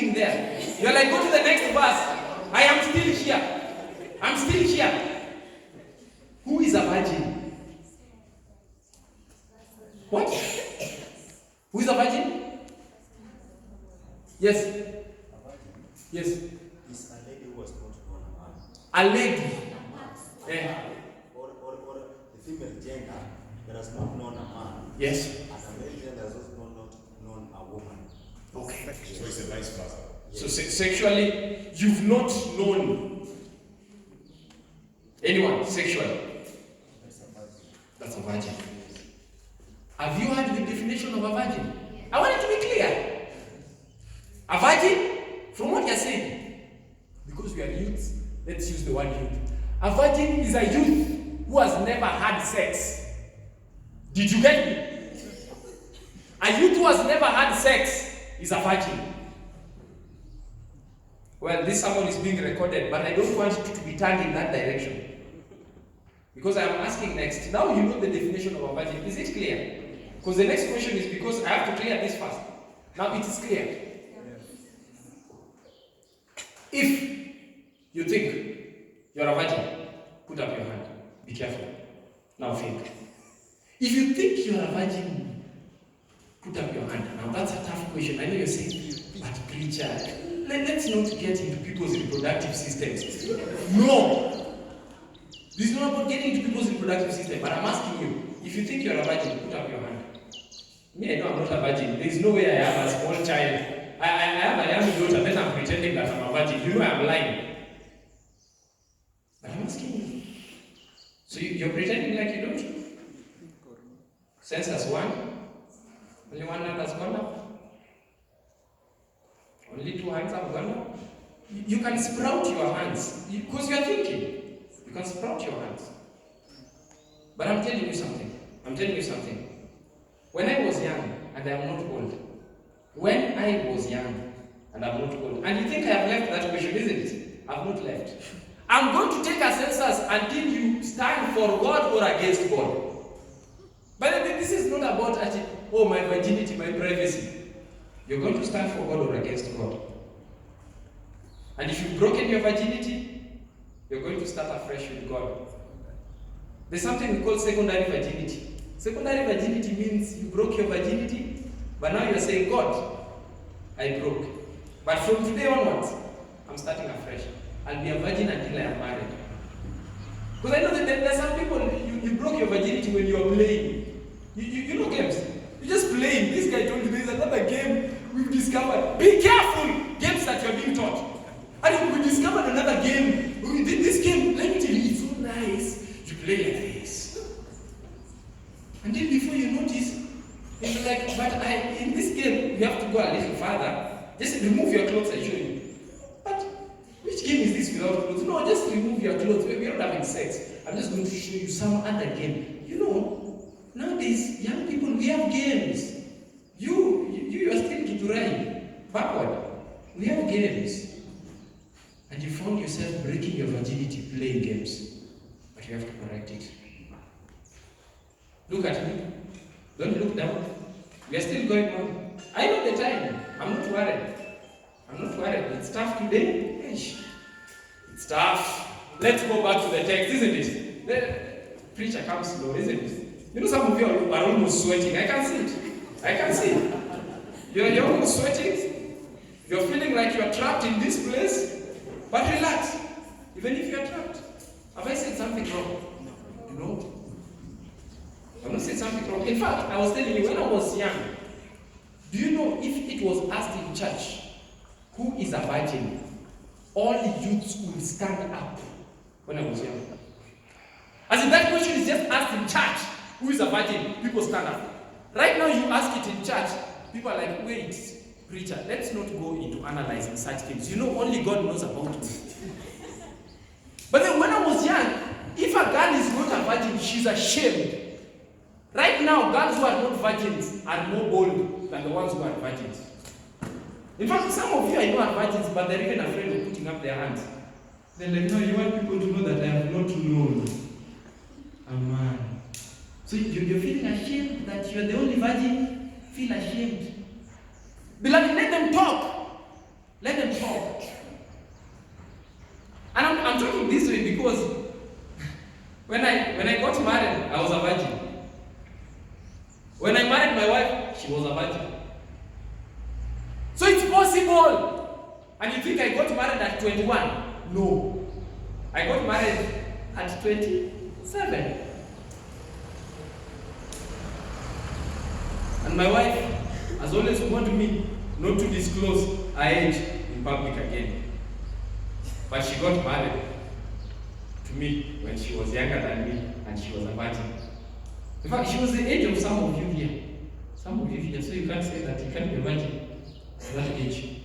moving there. You're like, go to the next verse. I am still here. I'm still here. Who is a virgin? What? Who is a virgin? Yes. Yes. Is a lady who was not known A a man. lady. Yeah. Or the female gender that has not known a man. Yes. And a male gender that has not known a woman. Okay. So it's a vice versa. So sexually, you've not known anyone sexually. That's a virgin. Have you heard the definition of a virgin? I want it to be clear. A virgin, from what you're saying, because we are youths, let's use the word youth. A virgin is a youth who has never had sex. Did you get me? A youth who has never had sex is a virgin. Well, this sermon is being recorded, but I don't want it to be turned in that direction. Because I am asking next. Now you know the definition of a virgin. Is it clear? Because the next question is because I have to clear this first. Now it is clear. If you think you're a virgin, put up your hand. Be careful. Now think. If you think you're a virgin, put up your hand. Now that's a tough question. I know you're saying, but preacher, let's not get into people's reproductive systems. No! This is not about getting into people's reproductive system, but I'm asking you, if you think you're a virgin, put up your hand. Me, I know I'm not a virgin. There is no way I have a small child. I have a young daughter, then I'm pretending that I'm a virgin. You know I'm lying. But I'm asking you. So you're pretending like you don't? Census 1? Only one hand has gone up? Only 2 hands have gone up? You can sprout your hands, because you are thinking. You can sprout your hands. But I'm telling you something. When I was young, and I am not old. When I was young, and I'm not old. And you think I have left that question, isn't it? I've not left. I'm going to take a census until you stand for God or against God. By the way, this is not about, my virginity, my privacy. You're going to stand for God or against God. And if you've broken your virginity, you're going to start afresh with God. There's something we call secondary virginity. Secondary virginity means you broke your virginity, but now you're saying, God, I broke. But from today onwards, I'm starting afresh. I'll be a virgin until I am married. Because I know that there are some people, you broke your virginity when you are playing. You know games. You're just playing. This guy told me there's another game we've discovered. Be careful! Games that you're being taught. And we discovered another game. This game, let me tell you, it's so nice. You play like this. And then before you notice, it's like, but in this game, you have to go a little further. Just remove your clothes, I show you. But which game is this without clothes? No, just remove your clothes. We're not having sex. I'm just going to show you some other game. You know, nowadays, young people, we have games. You are still Giturai, backward. We have games. And you found yourself breaking your virginity playing games. But you have to correct it. Look at me. Don't look down. We are still going on. I know the time. I'm not worried. It's tough today. It's tough. Let's go back to the text, isn't it? The preacher comes slow, isn't it? You know, some of you are almost sweating. I can see it. You're almost sweating. You're feeling like you're trapped in this place. But relax. Even if you're trapped. Have I said something wrong? No. I've not said something wrong. In fact, I was telling you, when I was young, do you know if it was asked in church, who is a virgin? All the youths would stand up when I was young. As in that question is just asked in church, who is a virgin? People stand up. Right now you ask it in church, people are like, wait, preacher, let's not go into analyzing such things. You know, only God knows about me. But then when I was young, if a girl is not a virgin, she's ashamed. Right now, girls who are not virgins are more bold than the ones who are virgins. In fact, some of you I know are virgins, but they're even afraid of putting up their hands. They're like, no, you want people to know that I have not known a man. So you're feeling ashamed that you're the only virgin? Feel ashamed. Beloved, let them talk. small. And you think I got married at 21? No. I got married at 27. And my wife has always warned me not to disclose her age in public again. But she got married to me when she was younger than me and she was a virgin. In fact, she was the age of some of you here. Some of you here, so you can't say that you can't be a virgin at that age.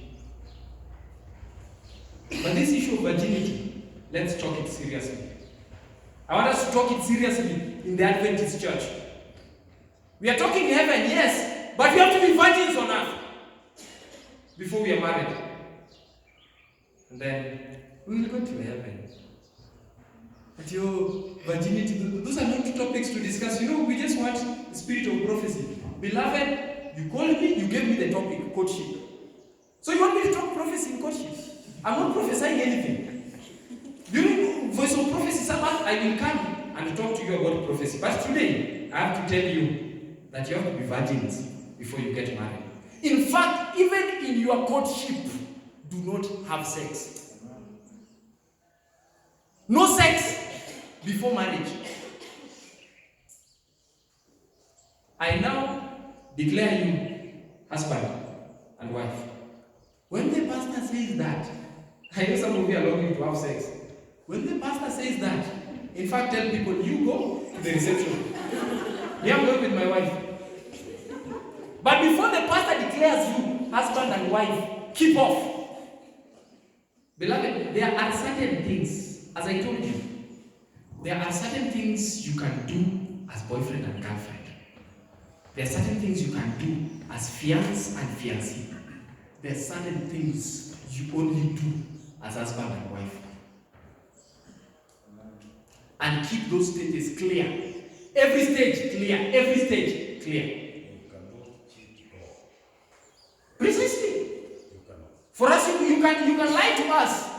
But this issue of virginity, let's talk it seriously. I want us to talk it seriously in the Adventist church. We are talking heaven, yes, but we have to be virgins on earth before we are married. And then we will go to heaven. But your virginity, those are not topics to discuss. You know, we just want the spirit of prophecy. Beloved, you called me, you gave me the topic, courtship. So you want me to talk prophecy in courtship? I'm not prophesying anything. During Voice of Prophecy Sabbath, I will come and talk to you about prophecy. But today, I have to tell you that you have to be virgins before you get married. In fact, even in your courtship, do not have sex. No sex before marriage. I now declare you husband and wife. When the pastor says that, I know some of you are longing to have sex. When the pastor says that, in fact, tell people, you go to the reception. Yeah, I'm going with my wife. But before the pastor declares you husband and wife, keep off. Beloved, there are certain things, as I told you, there are certain things you can do as boyfriend and girlfriend. There are certain things you can do as fiancé and fiancée. There are certain things you only do as husband and wife. And keep those stages clear. Every stage clear. Every stage clear. Precisely. For us, you can lie to us.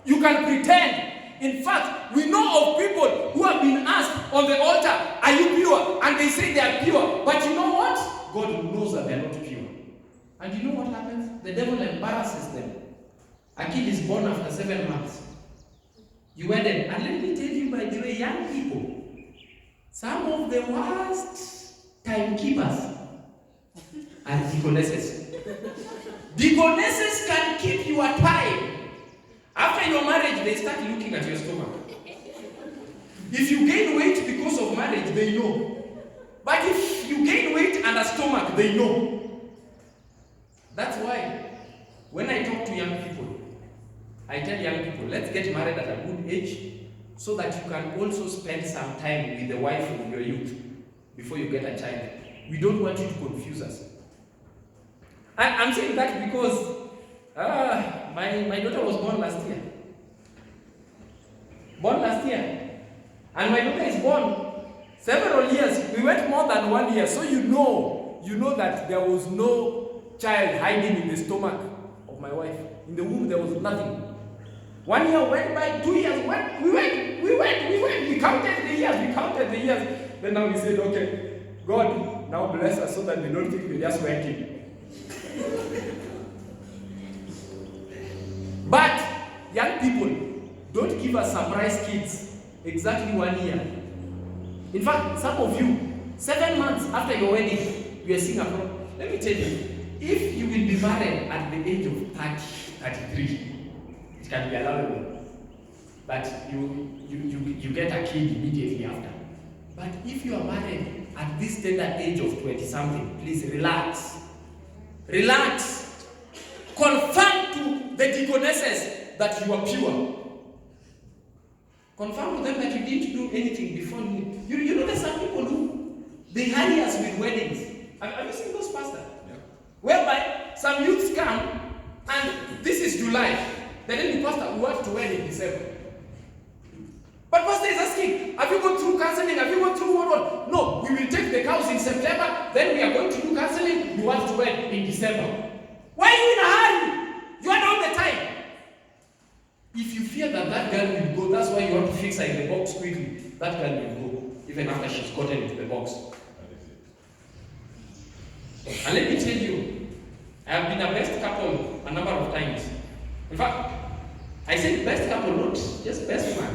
You can pretend. In fact, we know of people who have been asked on the altar, are you pure? And they say they are pure. But you know what? God knows that they are not pure. And you know what happens? The devil embarrasses them. A kid is born after 7 months. You wedded. And let me tell you, by the way, young people, some of the worst timekeepers are deaconesses. Deaconesses can keep your time. After your marriage, they start looking at your stomach. If you gain weight because of marriage, they know. But if you gain weight and a stomach, they know. That's why, when I talk to young people, I tell young people, let's get married at a good age so that you can also spend some time with the wife of your youth before you get a child. We don't want you to confuse us. I'm saying that because my daughter was born last year. And my daughter is born several years. We went more than 1 year. So you know that there was no child hiding in the stomach of my wife. In the womb, there was nothing. 1 year went by, 2 years went. We went. We counted the years. Then now we said, okay, God, now bless us so that they don't think we're just working. But, young people, don't give us surprise kids exactly 1 year. In fact, some of you, 7 months after your wedding, you are seeing a problem. Let me tell you, if you will be married at the age of 30, 33, it can be allowable. But you get a kid immediately after. But if you are married at this tender age of 20-something, please relax. Relax. Confirm to the deaconesses that you are pure. Confirm to them that you didn't do anything before. You know there's some people who, they hurry us with weddings. Have you seen those pastors? Yeah. Whereby some youths come and this is July. Then the pastor, we want to wed in December. But pastor is asking, have you gone through counseling? Have you gone through what? No, we will take the cows in September, then we are going to do counseling. We want to wed in December. Why are you in a hurry? You are not the time. If you fear that girl will go, that's why you want to fix her in the box quickly. That girl will go, even after she's gotten into the box. And let me tell you, I have been a best couple a number of In fact, I say best couple, not just best man.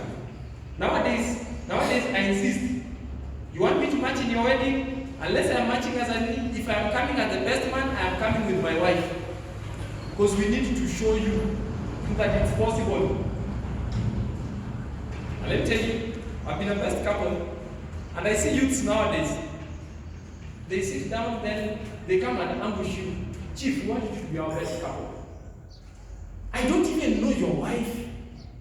Nowadays, I insist. You want me to match in your wedding? Unless I'm matching as if I'm coming as the best man, I am coming with my wife. Because we need to show you that it's possible. And let me tell you, I've been a best couple, and I see youths nowadays. They sit down, then they come and ambush you. Chief, we want you to be our best couple. I don't even know your wife.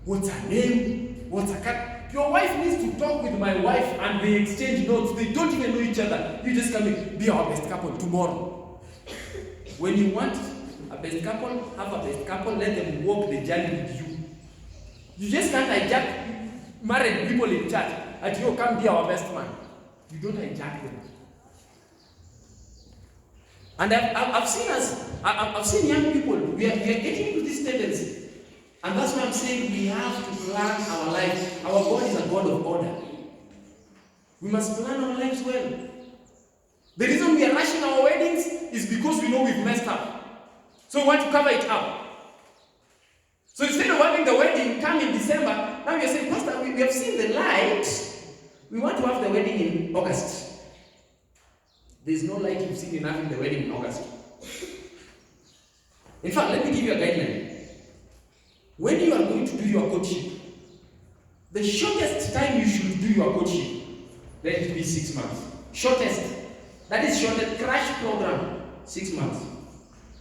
What's her name? What's her cat? Your wife needs to talk with my wife and they exchange notes. They don't even know each other. You just come in, be our best couple tomorrow. When you want a best couple, have a best couple, let them walk the journey with you. You just can't hijack married people in church and you come be our best man. You don't hijack them. And I've seen young people, we are getting into this tendency. And that's why I'm saying we have to plan our life. Our God is a God of order. We must plan our lives well. The reason we are rushing our weddings is because we know we've messed up. So we want to cover it up. So instead of having the wedding come in December, now you're saying, Pastor, we have seen the light. We want to have the wedding in August. There's no light you've seen in having the wedding in August. In fact, let me give you a guideline. When you are going to do your courtship, the shortest time you should do your courtship, let it be 6 months. Shortest. That is shortest crash program, 6 months.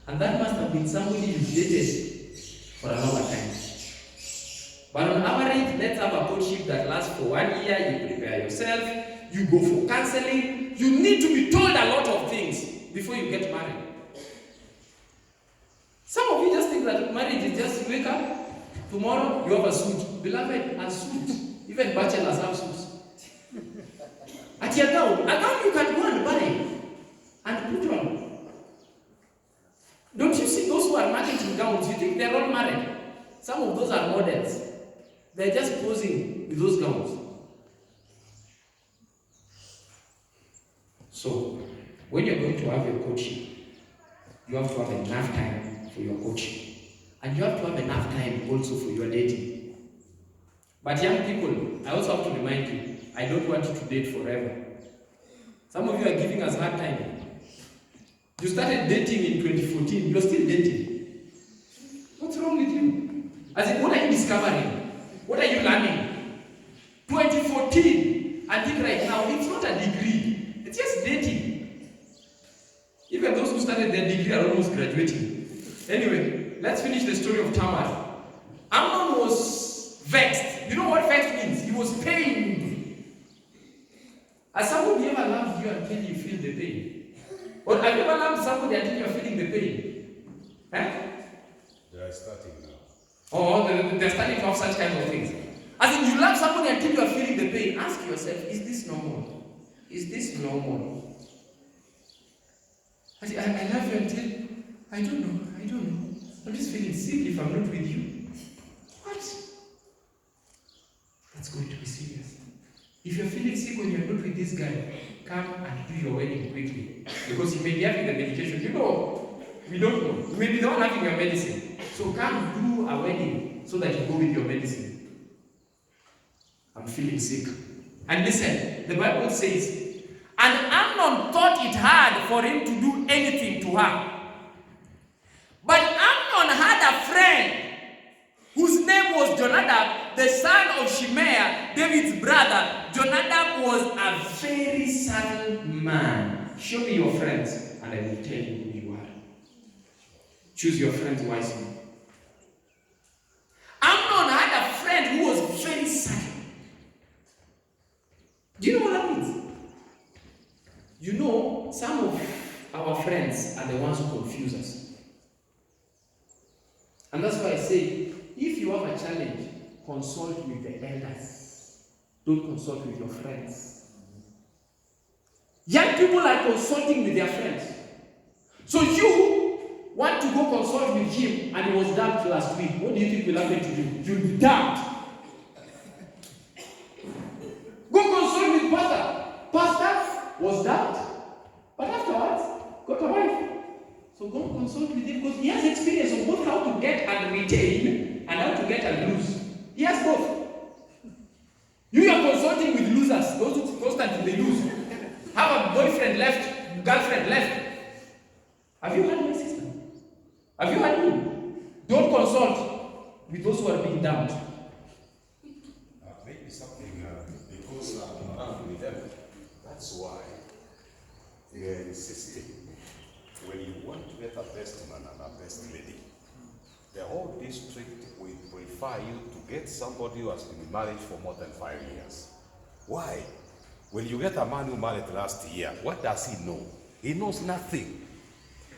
And that must have been somebody you dated for a longer time. But on average, let's have a courtship that lasts for 1 year. You prepare yourself, you go for counseling. You need to be told a lot of things before you get married. Some of you just think that marriage is just wake up, tomorrow you have a suit. Beloved, a suit. Even bachelors have suits. At your gown you can go and buy and put on. Don't you see those who are marketing gowns? You think they're all married? Some of those are models. They're just posing with those gowns. So, when you're going to have your coaching, you have to have enough time for your coaching. And you have to have enough time also for your dating. But young people, I also have to remind you, I don't want you to date forever. Some of you are giving us hard time. You started dating in 2014, you're still dating. What's wrong with you? As in, what are you discovering? What are you learning? 2014, I think right now, it's not a degree. It's just dating. Even those who started their degree are almost graduating. Anyway, let's finish the story of Tamar. Amnon was vexed. You know what vexed means? He was pained. Has somebody ever loved you until you feel the pain? Or have you ever loved somebody until you're feeling the pain? Huh? They are starting now. Oh, they're starting to have such kinds of things. As in, you love somebody until you are feeling the pain. Ask yourself, is this normal? Is this normal? I love you until, I don't know. I'm just feeling sick if I'm not with you. What? That's going to be serious. If you're feeling sick when you're not with this guy, come and do your wedding quickly. Because you may be having the medication. You know, we don't know. You may be the one having your medicine. So come do a wedding so that you go with your medicine. I'm feeling sick. And listen, the Bible says, and Amnon thought it hard for him to do anything to her. But Amnon had a friend whose name was Jonadab, the son of Shimeah, David's brother. Jonadab was a very subtle man. Show me your friends, and I will tell you who you are. Choose your friends wisely. Amnon had a friend who was very subtle. Do you know what that means? You know, some of our friends are the ones who confuse us. And that's why I say, if you have a challenge, consult with the elders. Don't consult with your friends. Young people are consulting with their friends. So you want to go consult with him and he was dumped last week. What do you think will happen to you? You'll be dumped. Go consult with pastor. Pastor was dumped. But afterwards, got a wife. So go and consult with him because he has experience of both how to get and retain and how to get and lose. He has both. You are consulting with losers, those who constantly lose. Have a boyfriend left, girlfriend left. Have you heard my sister? Have you heard me? Don't consult with those who are being damned. Maybe something because I'm around with them. That's why they're insisting when you want to get a best man and a best lady, the whole district will prefer you to get somebody who has been married for more than 5 years. Why? When you get a man who married last year, what does he know? He knows nothing.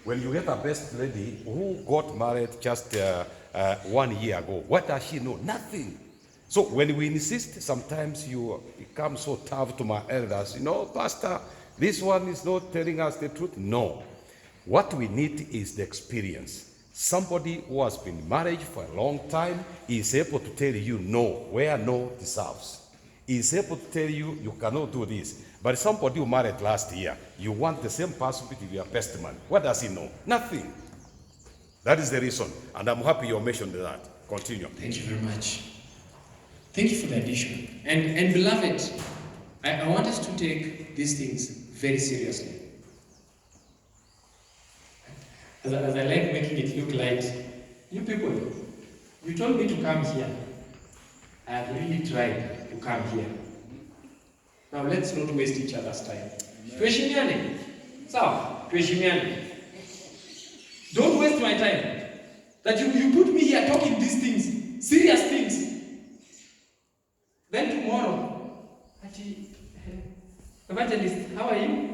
When you get a best lady who got married just 1 year ago, what does she know? Nothing. So when we insist, sometimes you become so tough to my elders. Pastor, this one is not telling us the truth. No. What we need is the experience. Somebody who has been married for a long time is able to tell you no, where no deserves. He is able to tell you, you cannot do this. But somebody who married last year, you want the same person to be your best man. What does he know? Nothing. That is the reason. And I'm happy you mentioned that. Continue. Thank you very much. Thank you for the addition. And beloved, I want us to take these things very seriously. As I like making it look light, you people, you told me to come here. I have really tried to come here. Now let's not waste each other's time. Tuheshimiane. Sawa, tuheshimiane. Don't waste my time. That you put me here talking these things, serious things. Then tomorrow, Evangelist, how are you?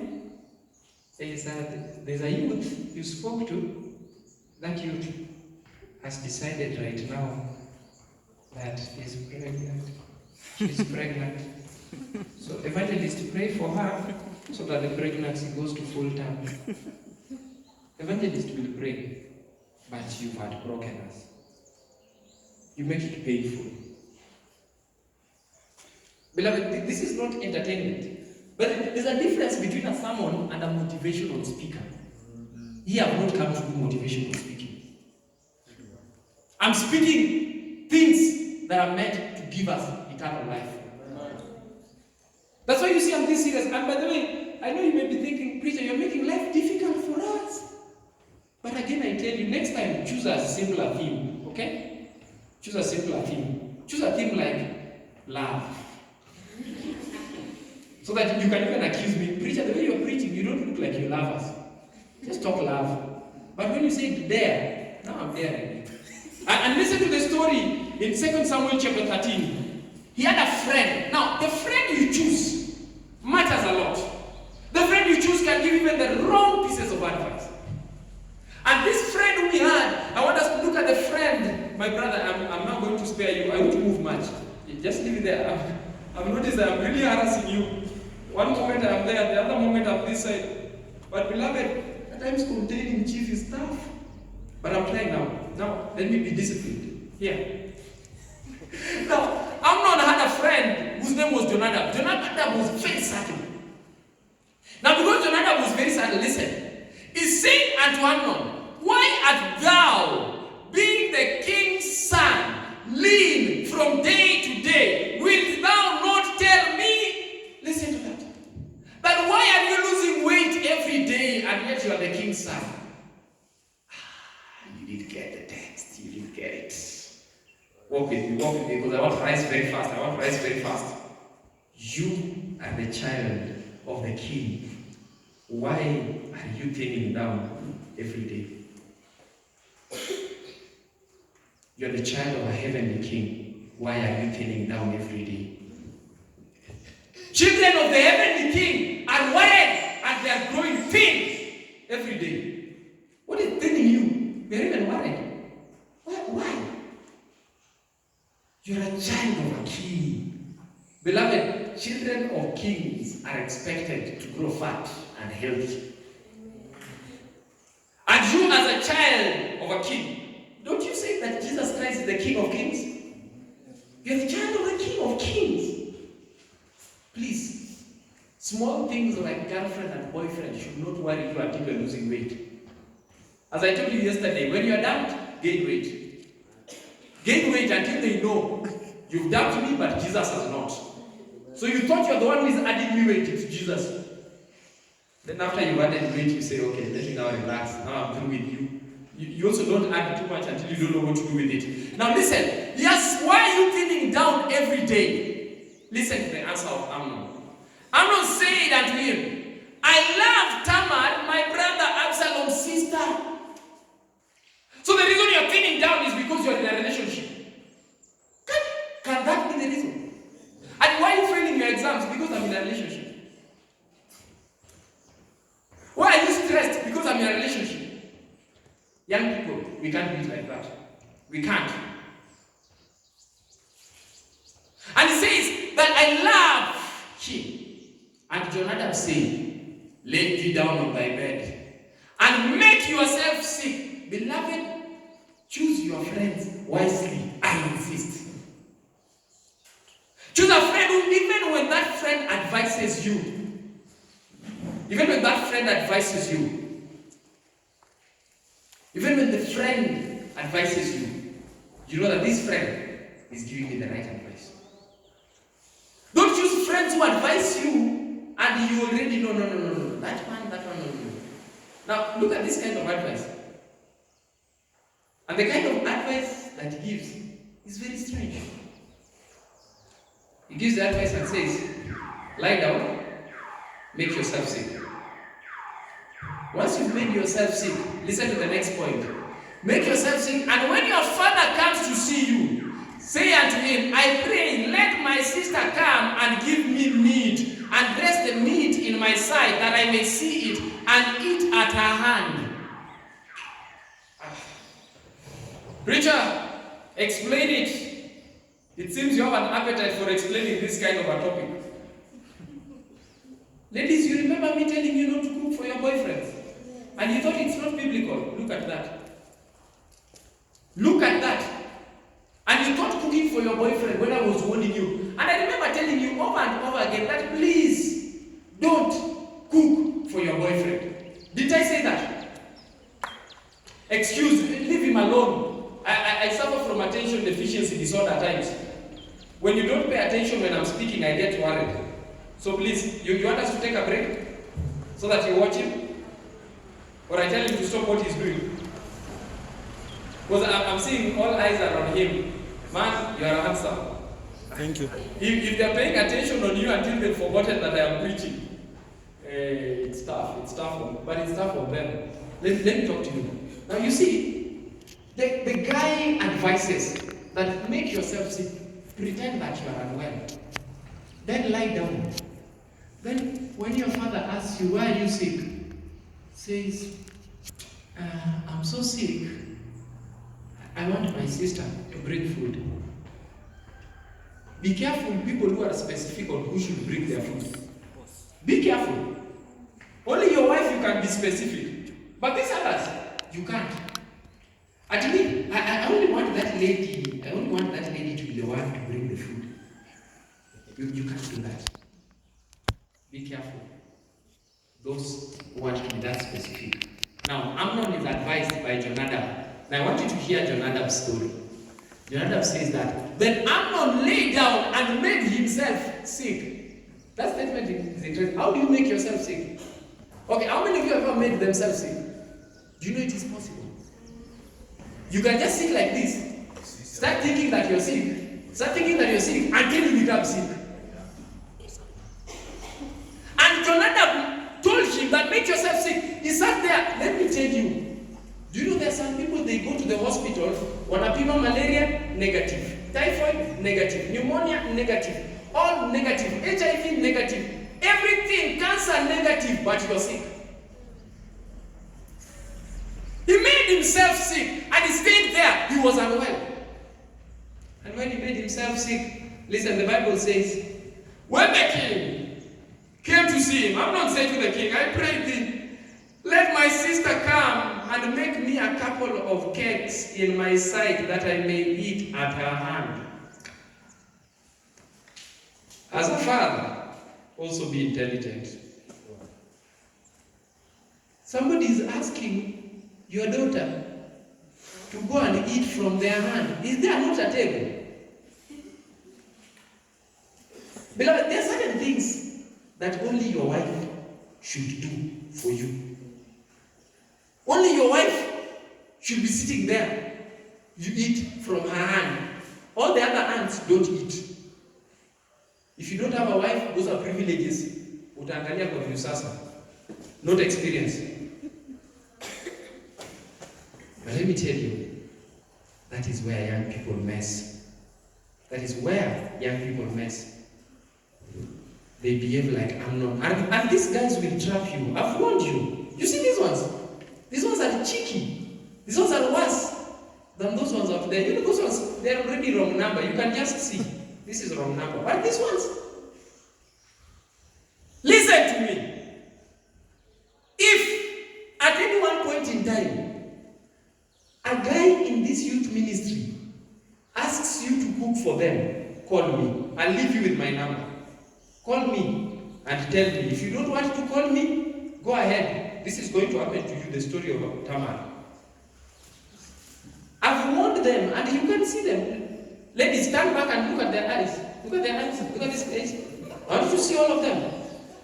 There's a youth you spoke to. That youth has decided right now that he's pregnant. She's pregnant. So Evangelist, pray for her so that the pregnancy goes to full term. Evangelist will pray, but you've had broken us. You make it painful. Beloved, this is not entertainment. But there's a difference between a sermon and a motivational speaker. Here I've not come to do motivational speaking. I'm speaking things that are meant to give us eternal life. That's why you see I'm this serious. And by the way, I know you may be thinking, preacher, you're making life difficult for us. But again, I tell you, next time, choose a simpler theme, okay? Choose a simpler theme. Choose a theme like love. So that you can even accuse me, preacher, the way you're preaching, you don't look like you love us. Just talk love. But when you say dare, now I'm daring. And listen to the story in 2 Samuel chapter 13. He had a friend. Now, the friend you choose matters a lot. The friend you choose can give even the wrong pieces of advice. And this friend who we had, I want us to look at the friend. My brother, I'm not going to spare you. I won't move much. Just leave it there. I've noticed that I'm really harassing you. One moment I'm there, the other moment I'm this side. But beloved, at times containing chief is tough. But I'm trying now. Now, let me be disciplined. Here. Now, Amnon had a friend whose name was Jonadab. Jonadab was very certain. Now, because Jonadab was very certain, listen. He said unto Amnon, why art thou, being the king's son, lean from day to day? Wilt thou not tell me? Listen to that. But why are you losing weight every day and yet you are the king's son? You didn't get the text. You didn't get it. Walk with me, because I want to rise very fast. You are the child of the king. Why are you thinning down every day? You're the child of a heavenly king. Why are you thinning down every day? Children of the heavenly king are worried and they are growing thin every day. What is thinning you? You're even worried. Why? You're a child of a king. Beloved, children of kings are expected to grow fat and healthy. And you as a child of a king, don't you say that Jesus Christ is the King of Kings? You're the child of the King of Kings. Please, small things like girlfriend and boyfriend should not worry you until you're losing weight. As I told you yesterday, when you are dumped, gain weight. Gain weight until they know you've dumped me, but Jesus has not. So you thought you're the one who is adding me weight. It's Jesus. Then after you added weight, you say, okay, let me now relax. Now I'm through with you. You also don't add too much until you don't know what to do with it. Now listen. Yes, why are you thinning down every day? Listen to the answer of Amnon. Amnon said unto him, I love Tamar, my brother Absalom's sister. So the reason you're thinning down is because you're in a relationship. Can that be the reason? And why are you failing your exams? Because I'm in a relationship. Why are you stressed? Because I'm in a relationship. Young people, we can't do it like that. We can't. And he says that I love him. And Jonadab said, lay thee down on thy bed and make yourself sick. Beloved, choose your friends wisely. I insist. Choose a friend who, even when that friend advises you, even when the friend advises you, you know that this friend is giving me the right advice. Don't choose friends who advise you and you already know, no. That one, no. Now, look at this kind of advice. And the kind of advice that he gives is very strange. He gives the advice and says, lie down, make yourself sick. Once you've made yourself sick, listen to the next point. Make yourself sick, and when your father comes to see you, say unto him, I pray, let my sister come and give me meat, and rest the meat in my sight, that I may see it, and eat at her hand. Preacher, explain it. It seems you have an appetite for explaining this kind of a topic. Ladies, you remember me telling you not to cook for your boyfriends? And you thought it's not biblical. Look at that. Look at that. And you thought cooking for your boyfriend when I was warning you. And I remember telling you over and over again that please don't cook for your boyfriend. Did I say that? Excuse me, leave him alone. I suffer from attention deficiency disorder at times. When you don't pay attention when I'm speaking, I get worried. So please, you want us to take a break? So that you watch him? Or I tell him to stop what he's doing? Because I'm seeing all eyes are on him. Man, you are handsome. Thank you. If they're paying attention on you until they've forgotten that I am preaching, it's tough. It's tough, but it's tough for them. Let me talk to you. Now you see, the guy advises that make yourself sick, pretend that you are unwell, then lie down. Then when your father asks you, why are you sick? Says, I'm so sick. I want my sister to bring food. Be careful people who are specific on who should bring their food. Be careful. Only your wife you can be specific. But these others, you can't. At me, I only want that lady to be the one to bring the food. You can't do that. Be careful. Those who want to be that specific. Now, Amnon is advised by Jonadab. Now, I want you to hear Jonadab's story. Jonadab says that, then Amnon lay down and made himself sick. That statement is interesting. How do you make yourself sick? Okay, how many of you have ever made themselves sick? Do you know it is possible? You can just sit like this. Start thinking that you're sick. Start thinking that you're sick until you become sick. And Jonadab told him that make yourself sick. He sat there. Let me tell you. Do you know there are some people, they go to the hospital, wanapima malaria, negative. Typhoid, negative. Pneumonia, negative. All negative. HIV, negative. Everything, cancer, negative, but you're sick. He made himself sick and he stayed there. He was unwell. And when he made himself sick, listen, the Bible says, when the king came to see him, Amnon said to the king, I pray thee, let my sister come and make me a couple of cakes in my sight that I may eat at her hand. As a father, also be intelligent. Somebody is asking your daughter to go and eat from their hand? Is there not a table? Beloved, there are certain things that only your wife should do for you. Only your wife should be sitting there. You eat from her hand. All the other hands don't eat. If you don't have a wife, those are privileges. Utaangalia kwa view sasa. Not experience. But let me tell you, that is where young people mess. That is where young people mess. They behave like Amnon. And these guys will trap you. I've warned you. You see these ones? These ones are cheeky. These ones are worse than those ones out there. You know those ones, they're already wrong number. You can just see. This is wrong number. But these ones, listen to me. If at any one point in time, a guy in this youth ministry asks you to cook for them, call me. I'll leave you with my number. Call me and tell me. If you don't want to call me, go ahead. This is going to happen to you, the story of Tamar. I've warned them, and you can see them. Ladies, stand back and look at their eyes. Look at their eyes. Look at this face. I want you to see all of them.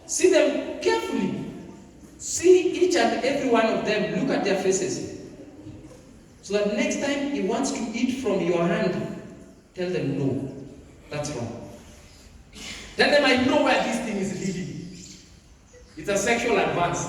See them carefully. See each and every one of them. Look at their faces. So that next time he wants to eat from your hand, tell them no. That's wrong. Tell them I know where this thing is leading. It's a sexual advance.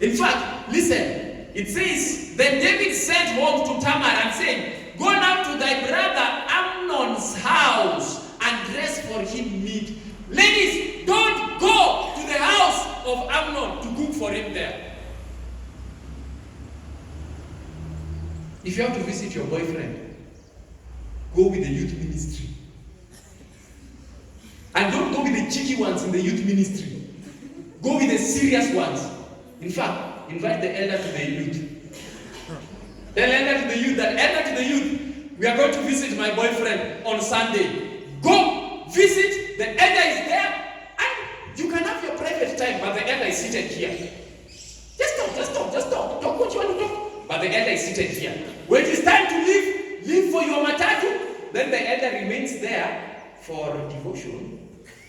In fact, listen. It says, then David sent home to Tamar and said, go now to thy brother Amnon's house and dress for him meat. Ladies, don't go to the house of Amnon to cook for him there. If you have to visit your boyfriend, go with the youth ministry. And don't go with the cheeky ones in the youth ministry. Go with the serious ones. In fact, invite the elder to the youth. Tell elder to the youth that, elder to the youth, we are going to visit my boyfriend on Sunday. Go visit, the elder is there, and you can have your private time, but the elder is seated here. Just talk what you want to talk. But the elder is seated here. When it is time to leave for your matatu, then the elder remains there for devotion,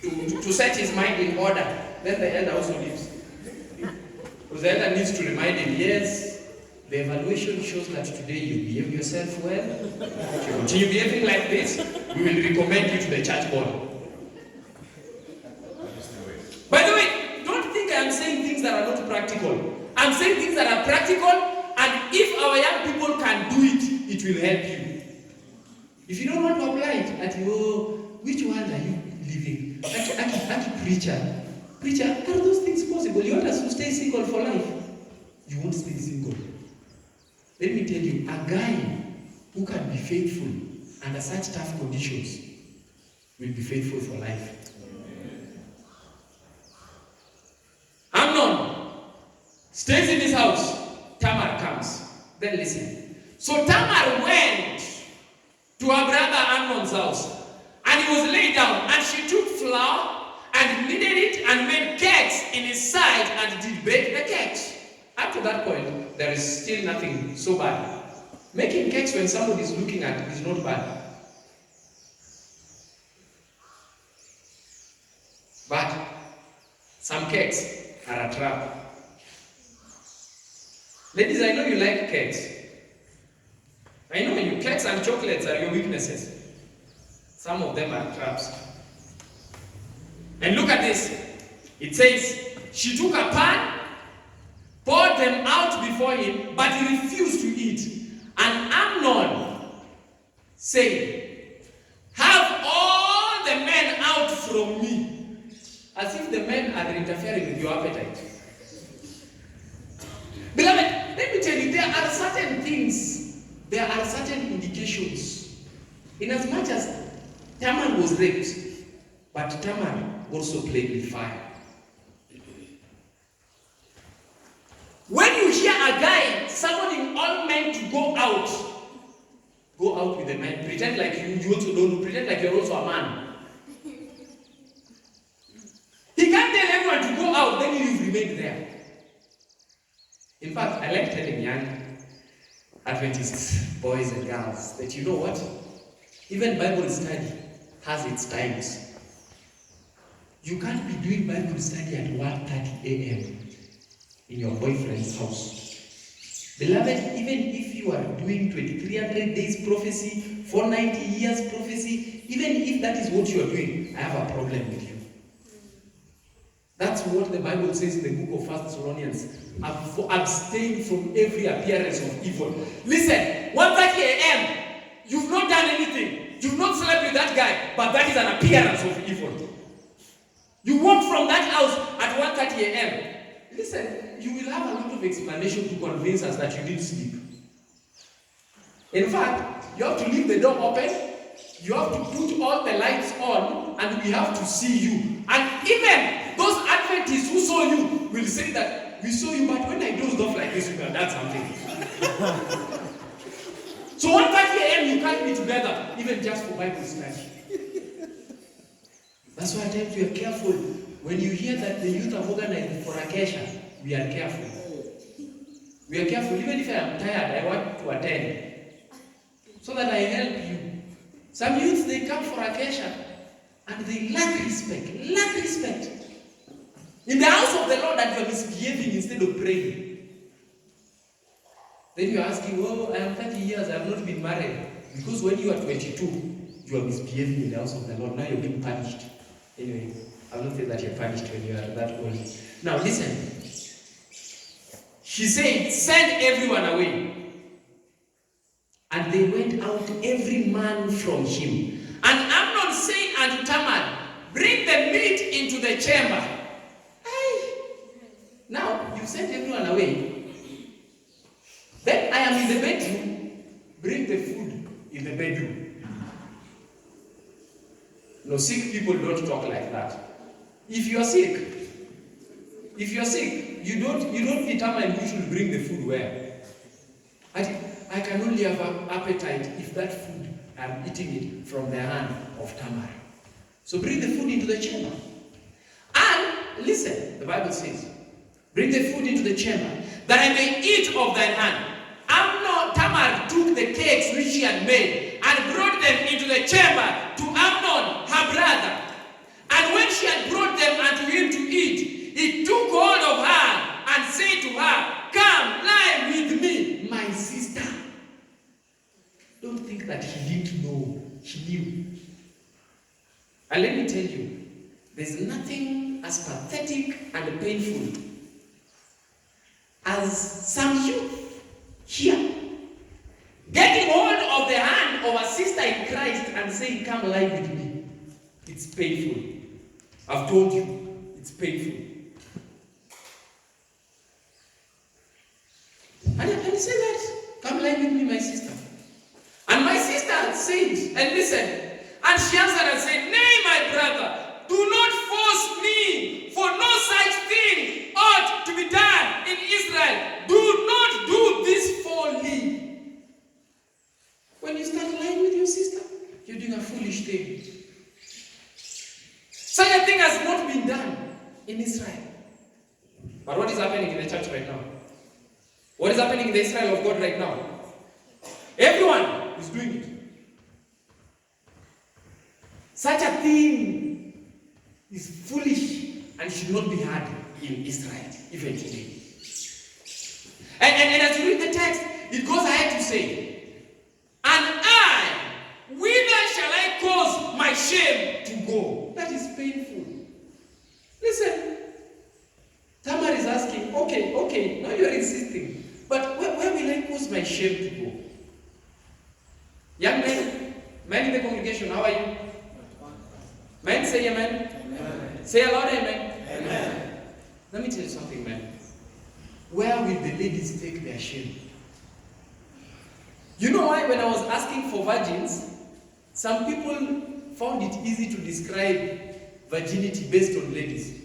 to set his mind in order. Then the elder also leaves. Because the elder needs to remind him, yes, the evaluation shows that today you behave yourself well. If you continue behaving like this, we will recommend you to the church board. By the way, don't think I am saying things that are not practical. I'm saying things that are practical, and if our young people can do it, it will help you. If you don't want to apply it, which world are you living? Aki preacher, are those things possible? You want us to stay single for life? You won't stay single. Let me tell you, a guy who can be faithful under such tough conditions will be faithful for life. Amnon stays in his house. Tamar comes. Then listen. So Tamar went to her brother Amnon's house, and he was laid down, and she took flour and kneaded it and made cakes in his sight and did bake the cakes. Up to that point, there is still nothing so bad. Making cakes when somebody is looking at it is not bad. But some cakes are a trap. Ladies, I know you like cakes. I know you. Cakes and chocolates are your weaknesses. Some of them are traps. And look at this. It says, she took a pan, poured them out before him, but he refused to eat. And Amnon said, have all the men out from me. As if the men are interfering with your appetite. Beloved, let me tell you, there are certain things, there are certain indications. In as much as Tamar was raped, but Tamar also played with fire. When you hear a guy summoning all men to go out with the men. Pretend like you also don't know. Pretend like you're also a man. He can't tell everyone to go out, then you remain there. In fact, I like telling young Adventist boys and girls that you know what? Even Bible study has its times. You can't be doing Bible study at 1:30 a.m. in your boyfriend's house. Beloved, even if you are doing 2300 days prophecy, 490 years prophecy, even if that is what you are doing, I have a problem with you. That's what the Bible says in the book of 1 Thessalonians. Abstain from every appearance of evil. Listen, 1:30 a.m., you've not done anything. You've not slept with that guy, but that is an appearance of evil. You walk from that house at 1:30 a.m. Listen, you will have a lot of explanation to convince us that you didn't sleep. In fact, you have to leave the door open, you have to put all the lights on, and we have to see you. And even those Adventists who saw you will say that, we saw you, but when I dozed off like this, you can that's something. So 1:30 a.m. you can't be together, even just for Bible study. That's why I tell you, are careful. When you hear that the youth have organized for Acacia, we are careful. We are careful. Even if I am tired, I want to attend. So that I help you. Some youths, they come for Acacia and they lack respect. Lack respect. In the house of the Lord, and you are misbehaving instead of praying. Then you are asking, oh, I am 30 years, I have not been married. Because when you are 22, you are misbehaving in the house of the Lord. Now you're being punished. Anyway, I will not say that you're punished when you are that old. Now listen. She said, send everyone away. And they went out, every man from him. And Amnon said unto Tamar, bring the meat into the chamber. Hey. Now, you sent everyone away. Then I am in the bedroom. Bring the food in the bedroom. No, sick people don't talk like that. If you are sick, you don't determine who should bring the food where. I can only have an appetite if that food, I'm eating it from the hand of Tamar. So bring the food into the chamber. And listen, the Bible says, bring the food into the chamber, that I may eat of thine hand. Tamar took the cakes which she had made and brought them into the chamber to Amnon, her brother. And when she had brought them unto him to eat, he took hold of her and said to her, come, lie with me, my sister. Don't think that he didn't know. He knew. And let me tell you, there's nothing as pathetic and painful as some youth here getting hold of the hand of a sister in Christ and saying, come lie with me. It's painful. I've told you, it's painful. And he said that, come lie with me, my sister. And my sister said, and listen, and she answered and said, nay, my brother, do not force me, for no such thing ought to be done in Israel. Do not do this folly. When you start lying with your sister, you're doing a foolish thing. Such a thing has not been done in Israel. But what is happening in the church right now? What is happening in the Israel of God right now? Everyone is doing it. Such a thing is foolish and should not be had in Israel, even today. And as you read the text, it goes ahead to say, and I, whither shall I cause my shame to go? That is painful. Listen, Tamar is asking, okay, now you are insisting, but where will I cause my shame to go? Young men in the congregation, how are you? Men, say amen. Amen. Say a loud amen. Amen. Let me tell you something, man. Where will the ladies take their shame? You know why when I was asking for virgins, some people found it easy to describe virginity based on ladies.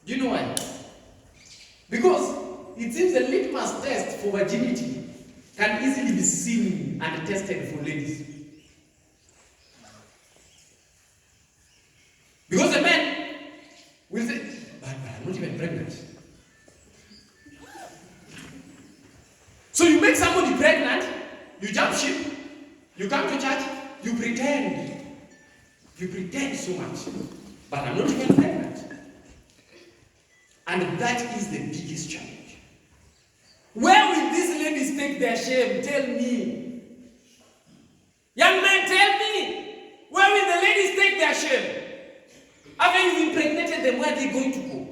Do you know why? Because it seems the litmus test for virginity can easily be seen and tested for ladies. Because the men will say, but I'm not even pregnant. So you make somebody pregnant, come to church, you pretend. You pretend so much. But I'm not even pregnant. And that is the biggest challenge. Where will these ladies take their shame? Tell me. Young men, tell me. Where will the ladies take their shame? After you've impregnated them, where are they going to go?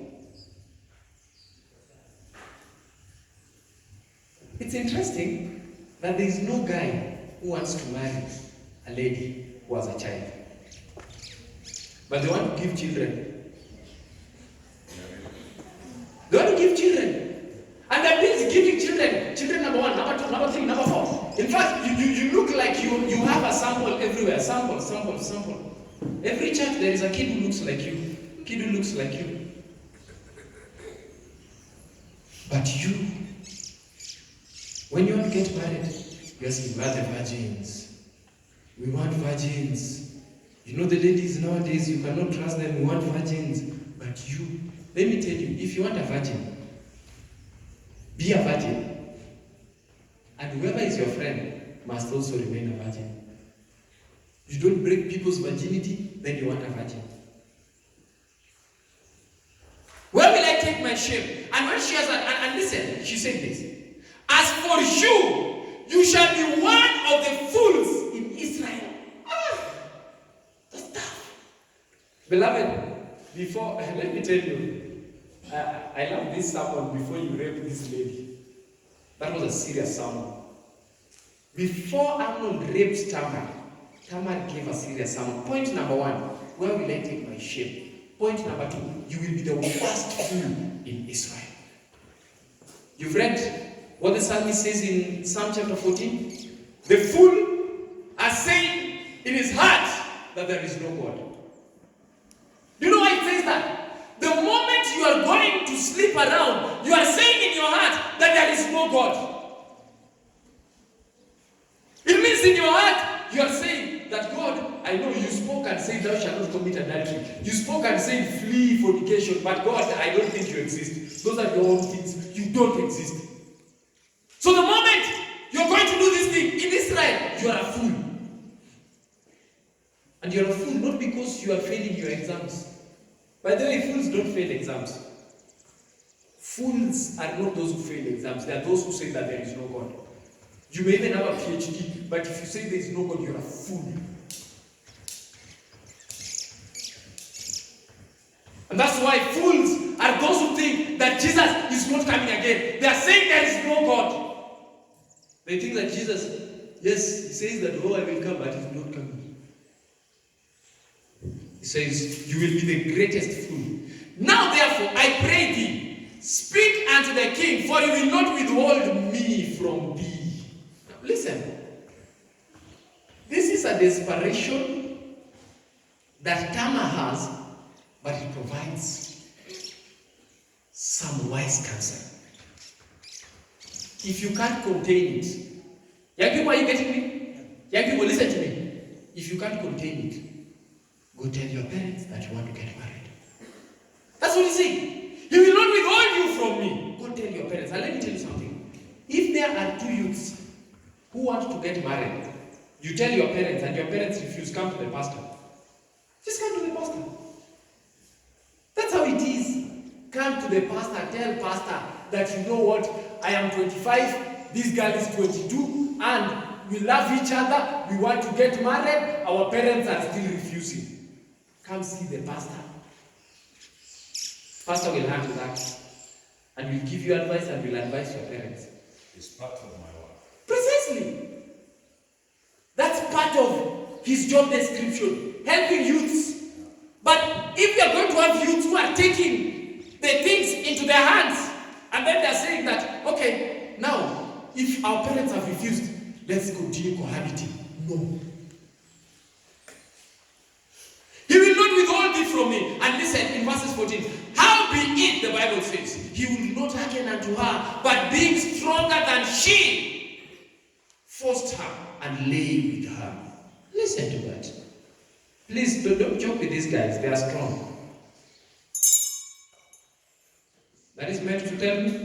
It's interesting that there is no guy who wants to marry a lady who has a child. But they want to give children. They want to give children. And that means giving children. Children number 1, number 2, number 3, number 4. In fact, you look like you have a sample everywhere. Sample. Every church there is a kid who looks like you. Kid who looks like you. But you, when you want to get married, you are saying, we are the virgins. We want virgins. You know the ladies nowadays, you cannot trust them. We want virgins. But you, let me tell you, if you want a virgin, be a virgin. And whoever is your friend must also remain a virgin. You don't break people's virginity, then you want a virgin. Where will I take my shame? And when she has and listen, she said this. As for you, you shall be one of the fools in Israel. That's tough. Beloved, before, let me tell you, I love this sermon before you rape this lady. That was a serious sermon. Before Amnon raped Tamar, Tamar gave a serious sermon. Point number 1, where will I take my shame? Point number 2, you will be the worst fool in Israel. You've read what the psalmist says in Psalm chapter 14? The fool has said in his heart that there is no God. You know why it says that? The moment you are going to sleep around, you are saying in your heart that there is no God. It means in your heart, you are saying that God, I know you spoke and said thou shalt not commit adultery. You spoke and said flee fornication, but God, I don't think you exist. Those are your own things. You don't exist. So the moment you're going to do this thing in Israel, you are a fool. And you're a fool not because you are failing your exams. By the way, fools don't fail exams. Fools are not those who fail exams. They are those who say that there is no God. You may even have a PhD, but if you say there is no God, you're a fool. And that's why fools are those who think that Jesus is not coming again. They are saying there is no God. They think that Jesus, yes, he says that, oh, I will come, but he is not coming. He says, you will be the greatest fool. Now, therefore, I pray thee, speak unto the king, for he will not withhold me from thee. Now, listen. This is a desperation that Tamar has, but he provides some wise counsel. If you can't contain it, young people, are you getting me? Young people, listen to me. If you can't contain it, go tell your parents that you want to get married. That's what he's saying. He will not withhold you from me. Go tell your parents. And let me tell you something. If there are 2 youths who want to get married, you tell your parents and your parents refuse, come to the pastor. Just come to the pastor. That's how it is. Come to the pastor, tell pastor that you know what, I am 25, this girl is 22, and we love each other, we want to get married, our parents are still refusing. Come see the pastor. Pastor will handle that. And will give you advice and will advise your parents. It's part of my work. Precisely. That's part of his job description, helping youths. But if you are going to have youths who are taking the things into their hands, and then they are saying that, okay, now, if our parents have refused, let's continue cohabiting. No. He will not withhold thee from me. And listen, in verses 14, how be it, the Bible says, he will not hearken unto her, but being stronger than she, forced her and lay with her. Listen to that. Please don't joke with these guys. They are strong. That is meant to tell me